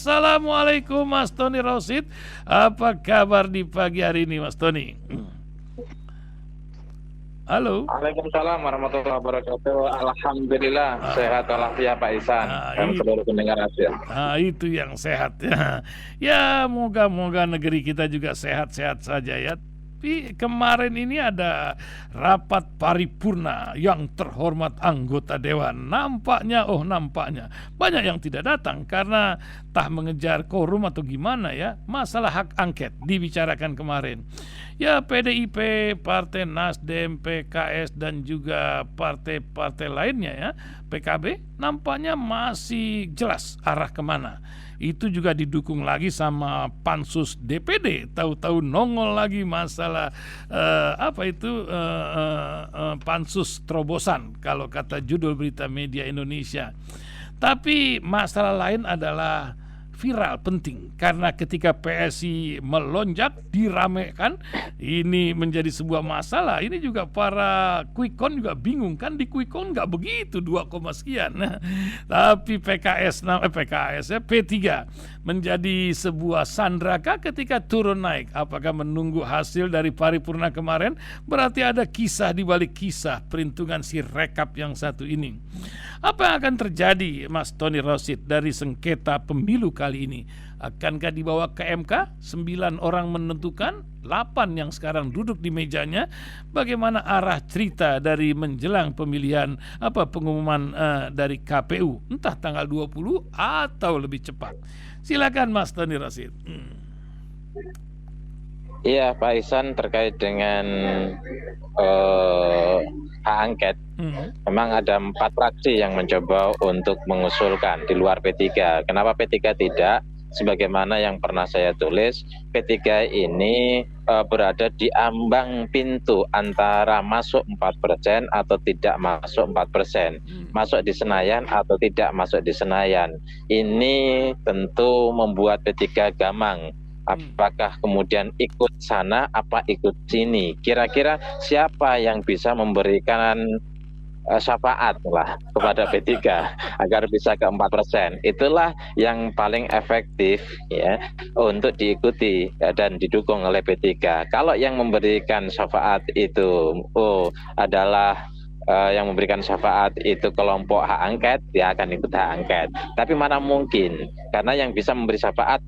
Assalamualaikum Mas Tony Rosid. Apa kabar di pagi hari ini Mas Tony? Halo. Waalaikumsalam warahmatullahi wabarakatuh. Alhamdulillah sehat walafiat Pak Ihsan dan seluruh pendengar radio. Itu yang sehat ya. Ya moga-moga negeri kita juga sehat-sehat saja ya. Tapi kemarin ini ada rapat paripurna yang terhormat anggota dewan. Nampaknya banyak yang tidak datang karena entah mengejar quorum atau gimana ya. Masalah hak angket dibicarakan kemarin. Ya PDIP, Partai Nasdem, PKS dan juga partai-partai lainnya ya, PKB nampaknya masih jelas arah kemana. Itu juga didukung lagi sama pansus DPD. Tahu-tahu nongol lagi masalah pansus terobosan kalau kata judul berita media Indonesia. Tapi masalah lain adalah viral penting karena ketika PSI melonjak diramekan, ini menjadi sebuah masalah. Ini juga para quick count juga bingung kan, di quick count nggak begitu 2, sekian. Tapi P3 menjadi sebuah sandraka ketika turun naik. Apakah menunggu hasil dari paripurna kemarin? Berarti ada kisah di balik kisah perhitungan si rekap yang satu ini. Apa yang akan terjadi Mas Tony Rosid dari sengketa pemilu kali ini? Akankah dibawa ke MK? 9 orang menentukan, 8 yang sekarang duduk di mejanya. Bagaimana arah cerita dari menjelang pemilihan pengumuman dari KPU? Entah tanggal 20 atau lebih cepat. Silakan Mas Tony Rosid. Iya Pak Ihsan, terkait dengan hak angket, memang ada 4 fraksi yang mencoba untuk mengusulkan di luar P3. Kenapa P3 tidak? Sebagaimana yang pernah saya tulis, P3 ini berada di ambang pintu antara masuk 4% atau tidak masuk 4%, masuk di Senayan atau tidak masuk di Senayan. Ini tentu membuat P3 gamang. Apakah kemudian ikut sana, apa ikut sini? Kira-kira siapa yang bisa memberikan syafaat lah kepada P3 agar bisa ke 4%? Itulah yang paling efektif ya untuk diikuti dan didukung oleh P3. Kalau yang memberikan syafaat itu adalah yang memberikan syafaat itu kelompok hak angket, dia akan ikut hak angket. Tapi mana mungkin, karena yang bisa memberi syafaat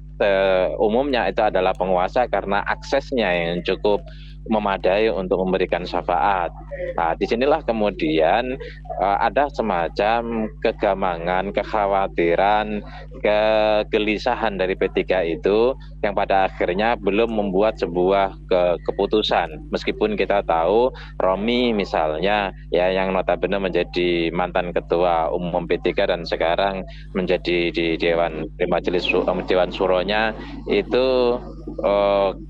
umumnya itu adalah penguasa karena aksesnya yang cukup memadai untuk memberikan syafaat. Nah, disinilah kemudian ada semacam kegamangan, kekhawatiran, kegelisahan dari P3 itu yang pada akhirnya belum membuat sebuah keputusan. Meskipun kita tahu Romi misalnya ya, yang notabene menjadi mantan ketua umum P3 dan sekarang menjadi di Majelis Dewan Suronya itu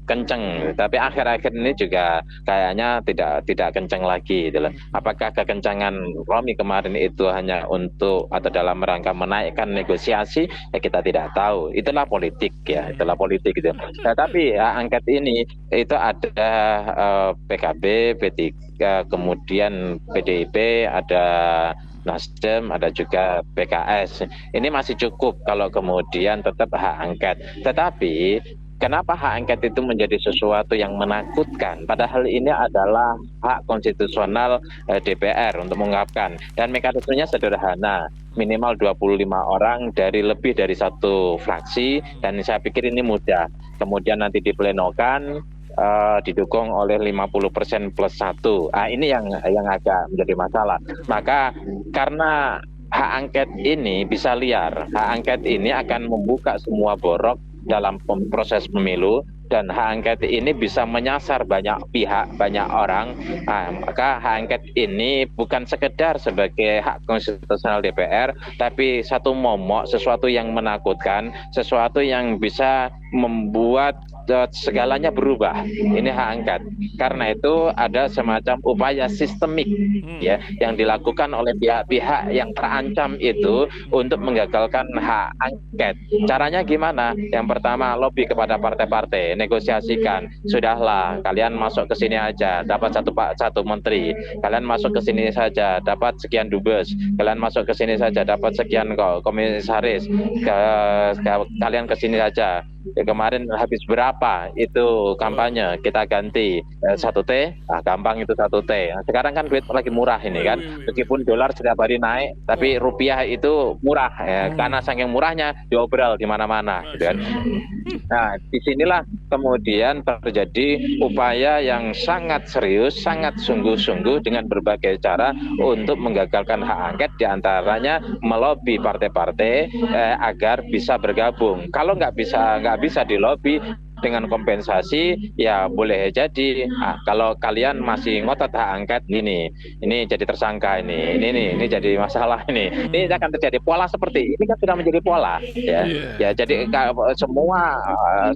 kenceng, tapi akhir-akhir ini juga kayaknya tidak kenceng lagi gitu loh. Apakah kekencangan Romi kemarin itu hanya untuk atau dalam rangka menaikkan negosiasi, ya kita tidak tahu. Itulah politik ya, itulah politik gitu. Nah, tapi angket ini itu ada PKB, P3, kemudian PDIP, ada Nasdem, ada juga PKS. Ini masih cukup kalau kemudian tetap hak angket. Tetapi kenapa hak angket itu menjadi sesuatu yang menakutkan? Padahal ini adalah hak konstitusional DPR untuk mengungkapkan. Dan mekanismenya sederhana, minimal 25 orang dari lebih dari satu fraksi, dan saya pikir ini mudah. Kemudian nanti diplenokan, didukung oleh 50% plus 1. Ini yang agak menjadi masalah. Maka karena hak angket ini bisa liar, hak angket ini akan membuka semua borok dalam proses pemilu, dan hak angket ini bisa menyasar banyak pihak, banyak orang. Maka hak angket ini bukan sekedar sebagai hak konstitusional DPR, tapi satu momok, sesuatu yang menakutkan, sesuatu yang bisa membuat segalanya berubah. Ini hak angket. Karena itu ada semacam upaya sistemik ya yang dilakukan oleh pihak-pihak yang terancam itu untuk menggagalkan hak angket. Caranya gimana? Yang pertama, lobby kepada partai-partai. negosiasikan. Sudahlah, kalian masuk ke sini aja, dapat satu menteri. Kalian masuk ke sini saja, dapat sekian dubes. Kalian masuk ke sini saja, dapat sekian komisaris. Kalian ke sini saja. Kemarin habis berapa itu kampanye, kita ganti 1T, gampang itu 1T. Nah, sekarang kan duit lagi murah ini kan, meskipun dolar setiap hari naik, tapi rupiah itu murah ya, karena saking murahnya diobral di mana-mana gitu kan. Nah, disinilah kemudian terjadi upaya yang sangat serius, sangat sungguh-sungguh dengan berbagai cara untuk menggagalkan hak angket, diantaranya melobi partai-partai agar bisa bergabung. Kalau nggak bisa dilobi dengan kompensasi, ya boleh jadi kalau kalian masih ngotot hak angket ini jadi tersangka ini jadi masalah ini akan terjadi pola seperti ini kan sudah menjadi pola ya jadi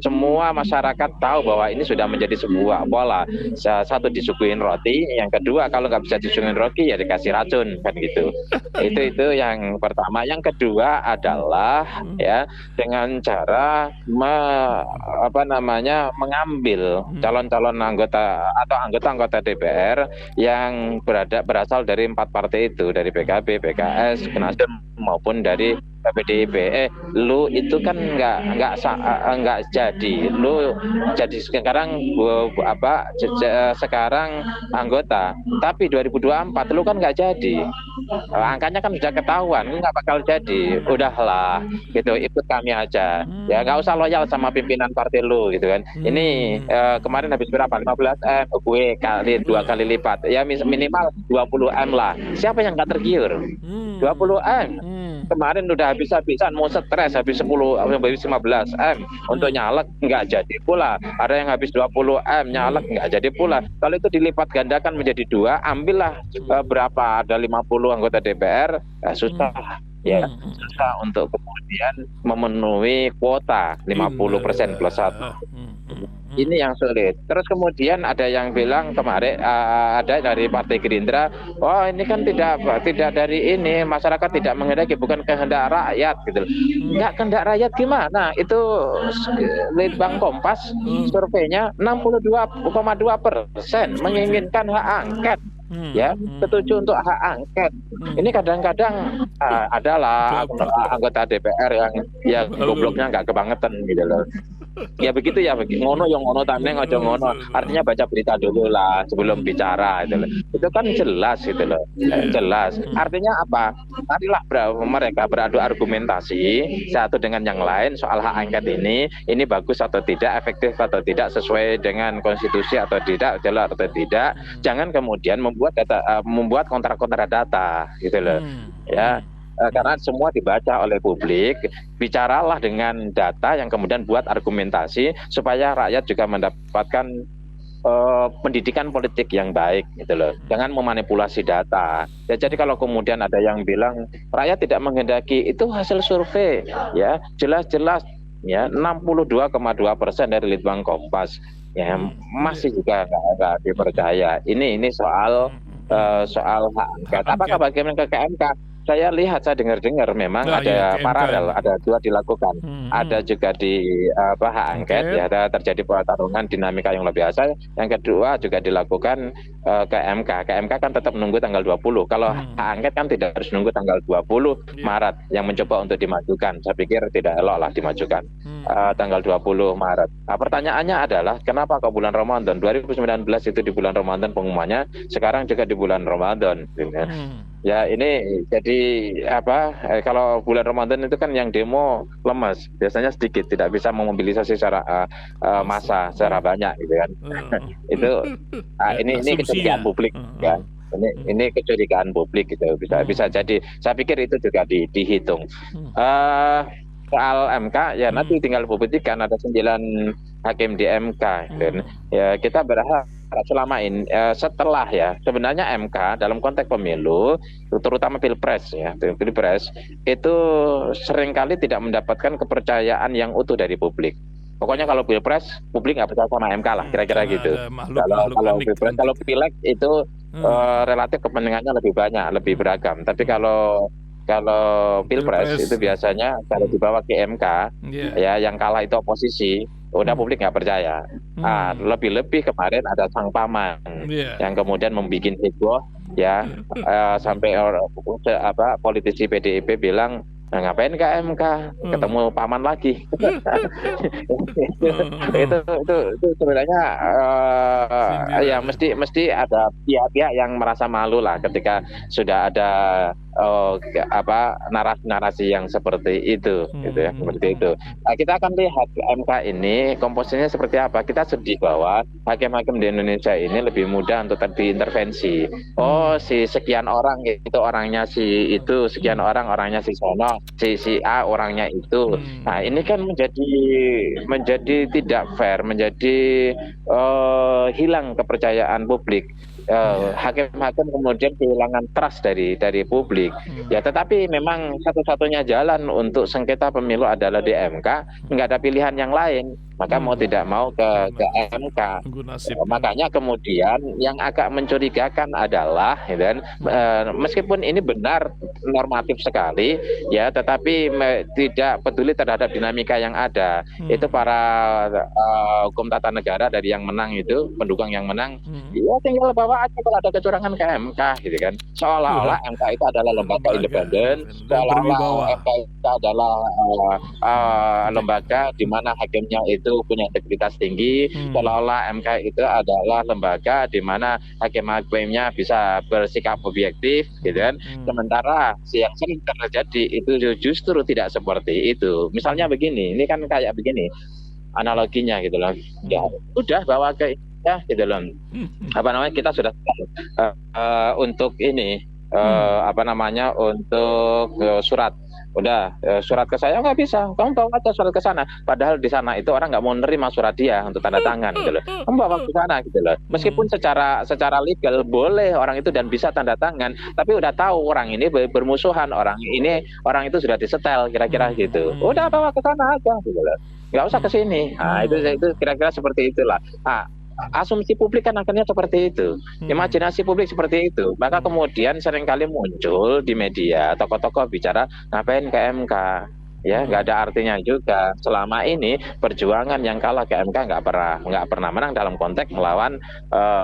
semua masyarakat tahu bahwa ini sudah menjadi sebuah pola. Satu disuguhin roti, yang kedua kalau nggak bisa disuguhin roti ya dikasih racun kan gitu. Itu yang pertama. Yang kedua adalah ya dengan cara mengambil calon-calon anggota atau anggota DPR yang berasal dari 4 partai itu, dari PKB, PKS, Nasdem maupun dari PDIP. Lu itu kan nggak jadi. Lu jadi sekarang sekarang anggota, tapi 2024 lu kan nggak jadi. Angkanya kan sudah ketahuan, lu nggak bakal jadi. Udahlah, gitu, ikut kami aja. Ya nggak usah loyal sama pimpinan partai lu, gitu kan. Ini kemarin habis berapa? 15 M, gue kali 2 kali lipat. Ya minimal 20 M lah. Siapa yang nggak tergiur? 20 M. Kemarin udah habis-habisan mau stres, habis 15 M untuk nyalek nggak jadi pula. Ada yang habis 20 M nyalek nggak jadi pula. Kalau itu dilipat gandakan menjadi 2, ambillah berapa, ada 50 anggota DPR, susah ya, susah untuk kemudian memenuhi kuota 50% plus 1. Ini yang sulit. Terus kemudian ada yang bilang kemarin ada dari Partai Gerindra, oh ini kan tidak dari ini, masyarakat tidak menghendaki, bukan kehendak rakyat gitu. Enggak kehendak rakyat gimana? Itu Litbang Kompas surveinya 62,2% menginginkan hak angket. Ya, setuju untuk hak angket. Ini kadang-kadang adalah anggota DPR yang gobloknya nggak kebangetan gitu loh. Ya begitu ya, ngono yang ngono tameng aja ngono. Artinya baca berita dulu lah sebelum bicara gitu loh. Itu kan jelas gitu loh. Jelas. Artinya apa? Marilah mereka beradu argumentasi satu dengan yang lain soal hak angket ini bagus atau tidak, efektif atau tidak, sesuai dengan konstitusi atau tidak, jelas atau tidak. Jangan kemudian membuat kontra-kontra data gitu loh. Ya. Karena semua dibaca oleh publik, bicaralah dengan data yang kemudian buat argumentasi supaya rakyat juga mendapatkan pendidikan politik yang baik gitu loh. Jangan memanipulasi data. Ya, jadi kalau kemudian ada yang bilang rakyat tidak menghendaki, itu hasil survei ya, jelas-jelas ya, 62,2% dari Litbang Kompas ya, masih juga nggak dipercaya. Ini soal hak angket. Apakah bagaimana ke KMK? Saya lihat, saya dengar memang ada paralel, ada 2 dilakukan. Ada juga di hak angket, ya, ada terjadi pertarungan dinamika yang luar biasa. Yang kedua juga dilakukan ke MK. Ke MK kan tetap menunggu tanggal 20. Kalau hak angket kan tidak harus nunggu tanggal 20 Maret yang mencoba untuk dimajukan. Saya pikir tidak elok lah dimajukan tanggal 20 Maret. Nah, pertanyaannya adalah kenapa ke bulan Ramadan? 2019 itu di bulan Ramadan pengumumannya, sekarang juga di bulan Ramadan. Ya ini jadi kalau bulan Ramadan itu kan yang demo lemas, biasanya sedikit, tidak bisa memobilisasi secara massa secara banyak gitu kan. Ini kecurigaan publik kan. Ini kecurigaan publik gitu, bisa jadi. Saya pikir itu juga dihitung. Soal MK ya nanti tinggal publikkan, ada 9 hakim di MK gitu. Ya kita berharap selama ini setelah ya, sebenarnya MK dalam konteks pemilu terutama pilpres itu seringkali tidak mendapatkan kepercayaan yang utuh dari publik. Pokoknya kalau pilpres publik nggak percaya sama MK lah, kira-kira gitu. Kalau pileg itu relatif kepentingannya lebih banyak, lebih beragam. Tapi kalau pilpres itu biasanya kalau dibawa ke MK ya, yang kalah itu oposisi, udah publik nggak percaya. Lebih-lebih kemarin ada sang paman yang kemudian membuat heboh ya, sampai politisi PDIP bilang, nah, ngapain ke MK, ketemu paman lagi. itu sebenarnya ya mesti ada pihak-pihak yang merasa malu lah ketika sudah ada narasi-narasi yang seperti itu, gitu ya, seperti itu. Nah, kita akan lihat MK ini komposisinya seperti apa. Kita sedih bahwa hakim-hakim di Indonesia ini lebih mudah untuk diintervensi. Oh, si sekian orang itu orangnya si itu, sekian orang orangnya si sono, si A orangnya itu. Nah, ini kan menjadi tidak fair, menjadi hilang kepercayaan publik. Hakim-hakim kemudian kehilangan trust dari publik. Ya, tetapi memang satu-satunya jalan untuk sengketa pemilu adalah di MK, nggak ada pilihan yang lain. Maka mau tidak mau ke MK. Makanya kemudian yang agak mencurigakan adalah, meskipun ini benar normatif sekali, ya, tetapi tidak peduli terhadap dinamika yang ada. Itu para hukum tata negara dari yang menang itu, pendukung yang menang, ya tinggal bawa aja kalau ada kecurangan ke MK, gitu kan. Seolah-olah MK itu adalah lembaga independen, seolah-olah MK itu adalah lembaga di mana hakimnya itu punya integritas tinggi, seolah-olah MK itu adalah lembaga di mana hakim-hakimnya bisa bersikap objektif, gitu kan. Sementara yang sering terjadi itu justru tidak seperti itu. Misalnya begini, ini kan kayak begini analoginya, gitu loh. Ya udah bawa ke gitu loh. Kita sudah untuk ini untuk surat. Udah, surat ke saya nggak bisa, kamu bawa aja surat ke sana. Padahal di sana itu orang nggak mau nerima surat dia untuk tanda tangan, gitu loh. Kamu bawa ke sana, gitu loh. Meskipun secara legal boleh orang itu dan bisa tanda tangan, tapi udah tahu orang ini bermusuhan, orang itu sudah disetel, kira-kira gitu. Udah bawa ke sana aja, gitu loh. Nggak usah ke sini. Nah, itu kira-kira seperti itulah. Asumsi publik kan akhirnya seperti itu, imajinasi publik seperti itu. Maka kemudian seringkali muncul di media tokoh-tokoh bicara ngapain ke MK, ya nggak ada artinya juga. Selama ini perjuangan yang kalah ke MK nggak pernah menang dalam konteks melawan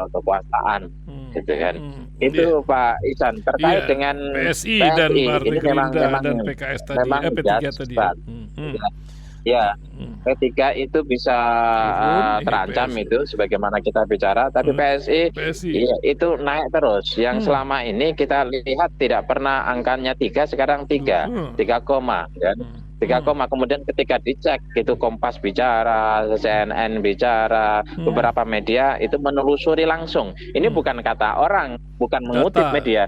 kekuasaan, gitu kan. Itu Pak Ihsan terkait dengan PSI dan ini memang dan PKS tadi, memang P3 tadi. Ya, P3 itu bisa terancam PSI. Itu sebagaimana kita bicara, tapi PSI ya, itu naik terus. Yang selama ini kita lihat tidak pernah angkanya 3, sekarang 3 koma, kan? 3 koma. Kemudian ketika dicek itu Kompas bicara, CNN bicara, beberapa media itu menelusuri langsung. Ini bukan kata orang, bukan mengutip media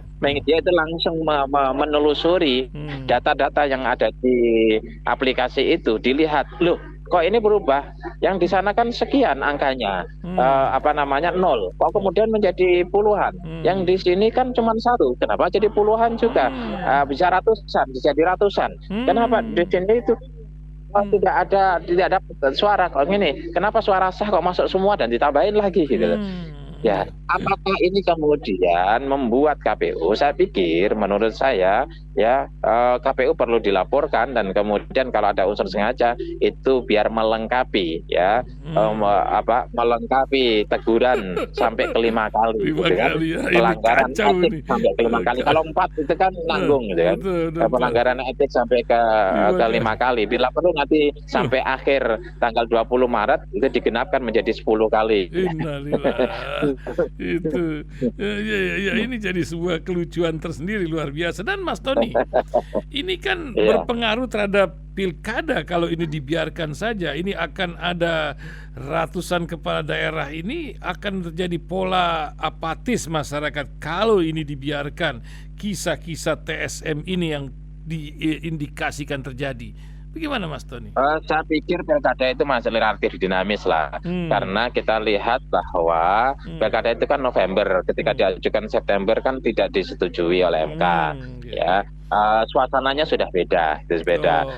itu langsung menelusuri data-data yang ada di aplikasi itu, dilihat, loh kok ini berubah, yang di sana kan sekian angkanya, 0, kok kemudian menjadi puluhan, yang di sini kan cuma 1, kenapa jadi puluhan juga, bisa jadi ratusan, kenapa di sini itu tidak ada suara kok ini, kenapa suara sah kok masuk semua dan ditambahin lagi, gitu. Ya, apakah ini kemudian membuat KPU? Saya pikir, menurut saya, ya KPU perlu dilaporkan dan kemudian kalau ada unsur sengaja itu biar melengkapi, ya, melengkapi teguran sampai ke 5 kali, gitu kan? Pelanggaran etik sampai ke 5 kali. Kalau 4 itu kan nanggung, gitu kan? Pelanggaran etik sampai ke 5 kali. Bila perlu nanti sampai akhir tanggal 20 Maret itu digenapkan menjadi 10 kali. Itu ya ini jadi sebuah kelucuan tersendiri luar biasa. Dan Mas Tony, ini kan berpengaruh terhadap pilkada kalau ini dibiarkan saja. Ini akan ada ratusan kepala daerah, ini akan terjadi pola apatis masyarakat kalau ini dibiarkan, kisah-kisah TSM ini yang diindikasikan terjadi. Bagaimana Mas Tony? Saya pikir pilkada itu masih relatif dinamis lah, karena kita lihat bahwa pilkada itu kan November, ketika diajukan September kan tidak disetujui oleh MK, ya. Suasananya sudah beda,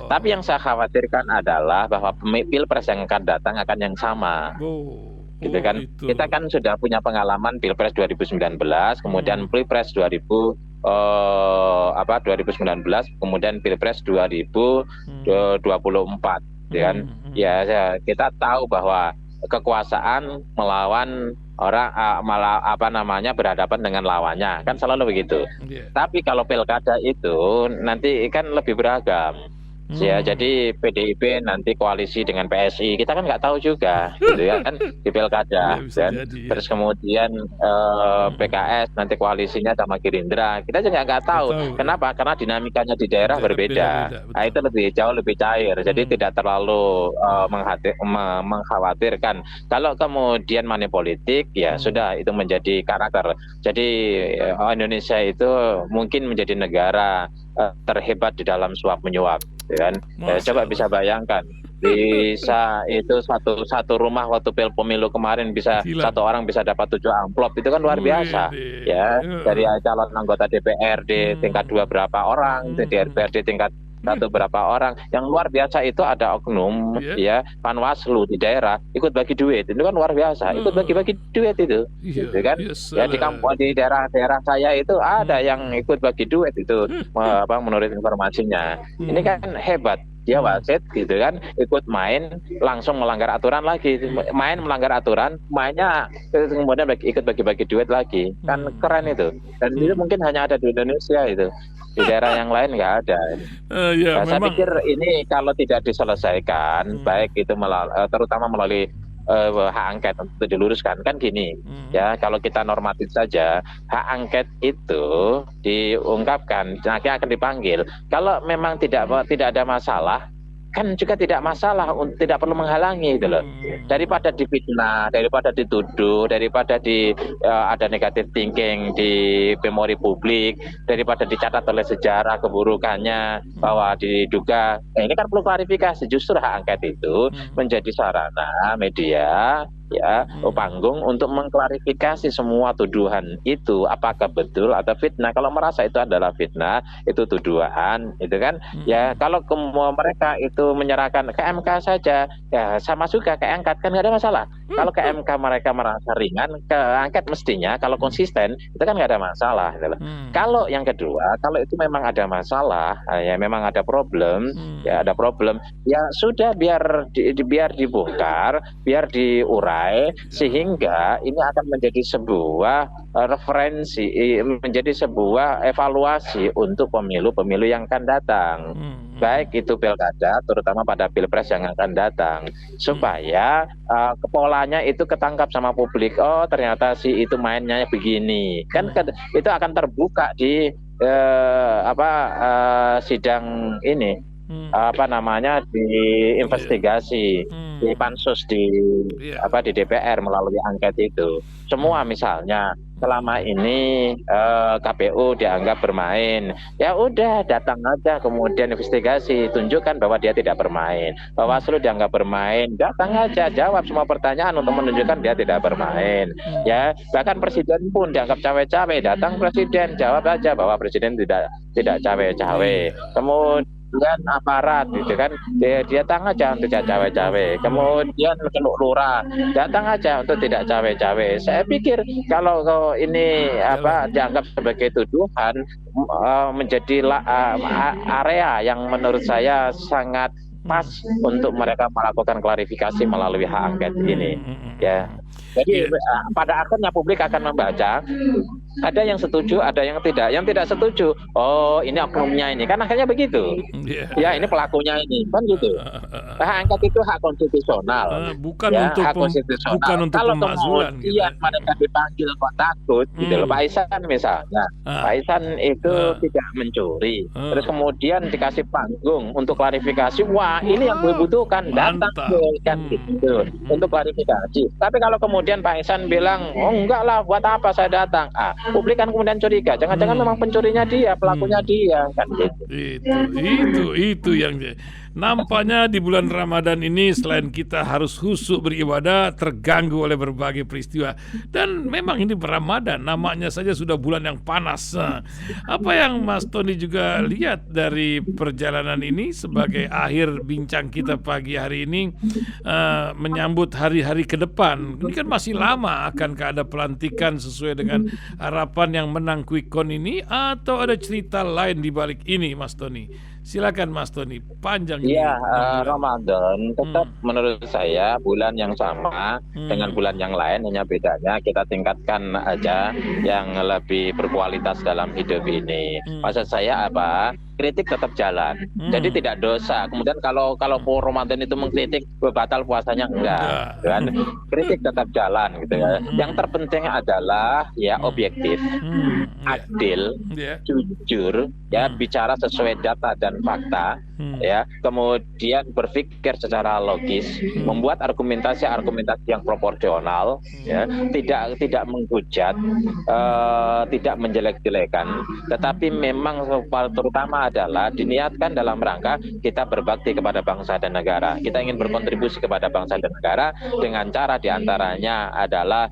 Tapi yang saya khawatirkan adalah bahwa pilpres yang akan datang akan yang sama. Gitu kan. Kita kan sudah punya pengalaman Pilpres 2019, kemudian Pilpres 2019, kemudian Pilpres 2024. kan? Kita tahu bahwa kekuasaan melawan orang malah berhadapan dengan lawannya, kan selalu begitu. Tapi kalau pilkada itu nanti kan lebih beragam. Jadi PDIP nanti koalisi dengan PSI, kita kan nggak tahu juga, gitu ya kan, di pilkada. Terus kemudian PKS nanti koalisinya sama Gerindra, kita juga nggak tahu. Kenapa? Karena dinamikanya di daerah berbeda. Nah, itu jauh lebih cair, jadi tidak terlalu mengkhawatirkan. Kalau kemudian money politik, ya sudah, itu menjadi karakter. Jadi Indonesia itu mungkin menjadi negara terhebat di dalam suap menyuap, kan? Coba bisa bayangkan, bisa itu satu rumah waktu pemilu kemarin bisa satu orang bisa dapat 7 amplop, itu kan luar biasa, ya. Dari calon anggota DPRD tingkat 2 berapa orang, DPRD tingkat 1 berapa orang, yang luar biasa itu ada oknum, ya, Panwaslu di daerah ikut bagi duit, itu kan luar biasa, ikut bagi-bagi duit itu, gitu kan? Ya di kampung, di daerah saya itu ada yang ikut bagi duit itu, menurut informasinya. Ini kan hebat. Dia wasit, gitu kan, ikut main langsung melanggar aturan lagi, melanggar aturan, mainnya kemudian ikut bagi-bagi duit lagi, kan keren itu. Dan itu mungkin hanya ada di Indonesia itu, di daerah yang lain nggak ada. Saya pikir ini kalau tidak diselesaikan, baik itu terutama melalui hak angket untuk diluruskan, kan gini, ya, kalau kita normatif saja, hak angket itu diungkapkan, nanti akan dipanggil. Kalau memang tidak ada masalah, kan juga tidak masalah, tidak perlu menghalangi, gitu loh. Daripada difitnah, daripada dituduh, daripada ada negatif thinking di memori publik, daripada dicatat oleh sejarah keburukannya bahwa diduga, ini kan perlu klarifikasi. Justru hak angket itu menjadi sarana media, ya, panggung untuk mengklarifikasi semua tuduhan itu, apakah betul atau fitnah. Kalau merasa itu adalah fitnah, itu tuduhan, itu kan, ya. Kalau mereka itu menyerahkan ke MK saja, ya sama juga ke angkat, kan nggak ada masalah. Kalau ke MK mereka merasa ringan, ke angket mestinya kalau konsisten itu kan nggak ada masalah, gitu. Kalau yang kedua, kalau itu memang ada masalah, ya memang ada problem, ya ada problem, ya sudah, biar dibongkar, biar diurai, sehingga ini akan menjadi sebuah referensi, menjadi sebuah evaluasi untuk pemilu-pemilu yang akan datang, baik itu pilkada, terutama pada pilpres yang akan datang, supaya polanya itu ketangkap sama publik. Oh, ternyata itu mainnya begini, kan itu akan terbuka di sidang ini, di investigasi, di pansus, di DPR melalui angket itu. Semua misalnya selama ini KPU dianggap bermain, ya udah datang aja, kemudian investigasi, tunjukkan bahwa dia tidak bermain. Bawaslu dianggap bermain, datang aja, jawab semua pertanyaan untuk menunjukkan dia tidak bermain. Ya, bahkan presiden pun dianggap cawe-cawe, datang presiden, jawab aja bahwa presiden tidak cawe-cawe. Kemudian aparat, gitu kan, dia datang aja untuk tidak cawe-cawe. Kemudian lurah, datang aja untuk tidak cawe-cawe. Saya pikir kalau ini dianggap sebagai tuduhan, menjadi area yang menurut saya sangat pas untuk mereka melakukan klarifikasi melalui hak angket ini, ya. Jadi pada akhirnya publik akan membaca, ada yang setuju, ada yang tidak. Yang tidak setuju, oh ini oknumnya ini, kan akhirnya begitu. Ya, ini pelakunya ini, kan gitu. Hak angket itu hak konstitusional, bukan ya, untuk hak konstitusional. bukan untuk kalau pemakzulan, kemudian mereka dipanggil kok takut, gitu loh. Pak Ihsan misalnya, Pak Ihsan itu tidak mencuri, terus kemudian dikasih panggung untuk klarifikasi. Wah, ini yang gue butuhkan, datang kan gitu untuk klarifikasi. Tapi kalau kemudian Pak Ihsan bilang, oh enggak lah, buat apa saya datang? Publik kan kemudian curiga, jangan-jangan memang pencurinya dia, pelakunya dia, kan gitu. Itu yang nampaknya di bulan Ramadan ini, selain kita harus khusyuk beribadah, terganggu oleh berbagai peristiwa. Dan memang ini Ramadan, namanya saja sudah bulan yang panas. Apa yang Mas Tony juga lihat dari perjalanan ini sebagai akhir bincang kita pagi hari ini, menyambut hari-hari ke depan? Ini kan masih lama, akankah ada pelantikan sesuai dengan harapan yang menang quick count ini, atau ada cerita lain di balik ini, Mas Tony? Silakan Mas Tony, panjang ini Iya, 6 bulan. Ramadan tetap menurut saya bulan yang sama dengan bulan yang lain, hanya bedanya kita tingkatkan aja yang lebih berkualitas dalam hidup ini. Maksud saya apa? Kritik tetap jalan, jadi tidak dosa. Kemudian kalau Ramadan itu mengkritik batal puasanya enggak, kan? Kritik tetap jalan gitu ya. Yang terpenting adalah ya objektif, adil, jujur, ya bicara sesuai data dan fakta, ya. Kemudian berpikir secara logis, membuat argumentasi yang proporsional, ya. Tidak menghujat, tidak menjelek-jelekan, tetapi memang terutama adalah diniatkan dalam rangka kita berbakti kepada bangsa dan negara. Kita ingin berkontribusi kepada bangsa dan negara dengan cara diantaranya adalah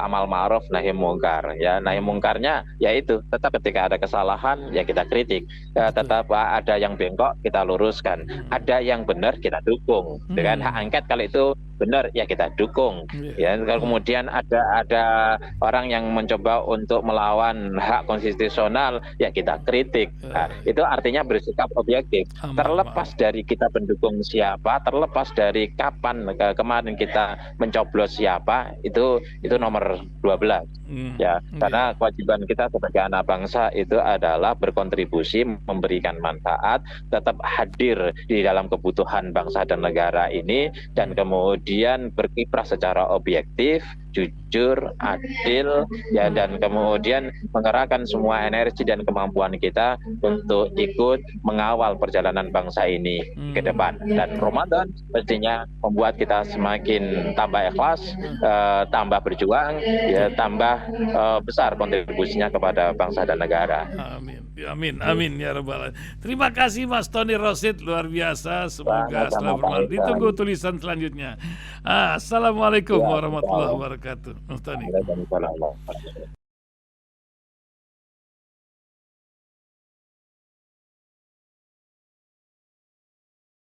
amal ma'ruf nahi mungkar. Ya, nahi mungkarnya yaitu tetap ketika ada kesalahan ya kita kritik, tetap ada yang bengkok kita luruskan, ada yang benar kita dukung. Dengan hak angket kalau itu benar ya kita dukung. Ya, kalau kemudian ada orang yang mencoba untuk melawan hak konstitusional ya kita kritik. Nah, itu artinya bersikap objektif. Terlepas dari kita pendukung siapa, terlepas dari kapan kemarin kita mencoblos siapa, itu nomor 12. Ya, karena kewajiban kita sebagai anak bangsa itu adalah berkontribusi, memberikan manfaat, tetap hadir di dalam kebutuhan bangsa dan negara ini, dan kemudian berkiprah secara objektif, jujur, adil, ya, dan kemudian mengerahkan semua energi dan kemampuan kita untuk ikut mengawal perjalanan bangsa ini ke depan. Dan Ramadan pastinya membuat kita semakin tambah ikhlas, tambah berjuang, ya, tambah besar kontribusinya kepada bangsa dan negara. Amin ya rabbal alamin. Terima kasih Mas Tony Rosid, luar biasa. Semoga selalu bermanfaat. Ditunggu tulisan selanjutnya. Assalamualaikum warahmatullahi wabarakatuh. Mas Tony.